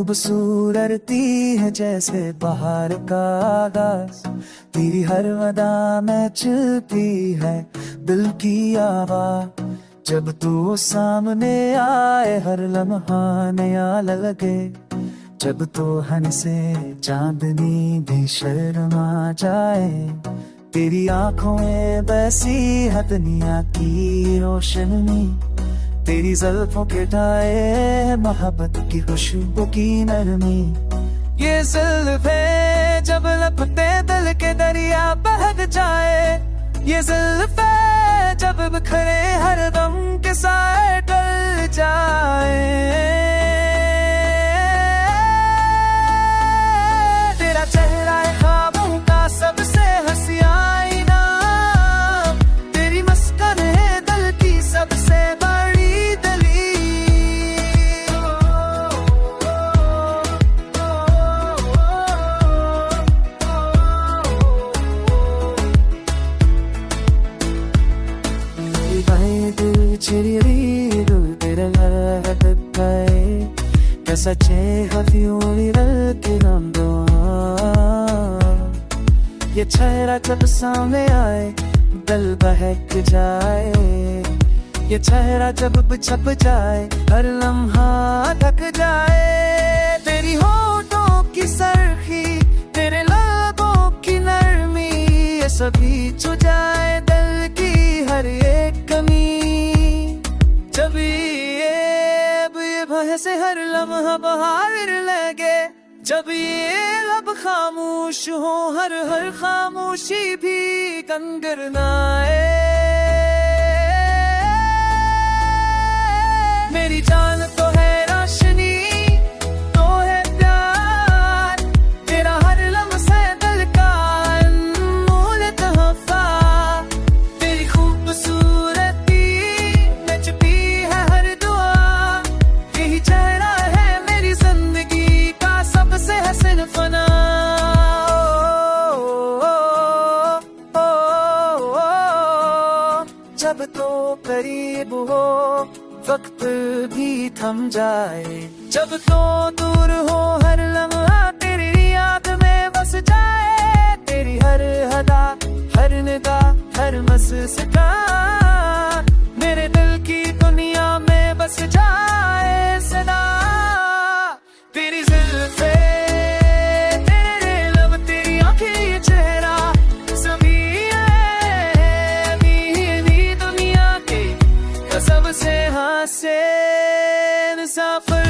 खूबसूरती है जैसे बाहर का आगाज, तेरी हर अदा में चलती है दिल की आवाज। जब तू सामने आए हर लम्हा नया लगे, जब तो हंसे चांदनी भी शर्मा जाए। तेरी आंखों में बसी है दुनिया की रोशनी, तेरी ज़ुल्फ़ों के ठाए मोहब्बत की खुशबू की नरमी। ये ज़ुल्फ़ें जब लपटे दिल के दरिया बह जाए, ये ज़ुल्फ़ें जब बिखरे हर दम के साए टल जाए। तेरा चेहरा ख्वाबों का सबसे हंसी आईना, तेरी मुस्कान है दिल की सबसे बड़ी दलील। दिल चिरी दिल तेरा है सच्चे हफियों के नाम दो। ये चेहरा जब सामने आए दिल बहक जाए, ये चेहरा जब छप जाए हर लम्हा थक जाए। तेरी होठों की सरखी, तेरे लबों की नरमी, ये सभी छू जाए दिल की हर एक कमी। जब ये भय से हर लम्हा बहार लगे, जब ये लब खामोश हो हर खामोशी भी कंगरनाए। मेरी जान तो है रोशनी, तो है प्यार, तेरा हर लम्हा दिल का अनमोल तोहफा। तेरी खूबसूरती में छुपी है हर दुआ, यही चेहरा है मेरी जिंदगी का सबसे हसीन फना। जब तो करीब हो वक्त भी थम जाए, जब तो दूर हो हर लम्हा तेरी याद में बस जाए। तेरी हर अदा, हर निगाह, हर मुस्कान मेरे दिल की दुनिया में बस जाए सदा। तेरी ज़ुल्फ़ें, तेरे लब, तेरी आँखें, ये चेहरा सभी है मेरी दुनिया के सबसे हसीन सफर।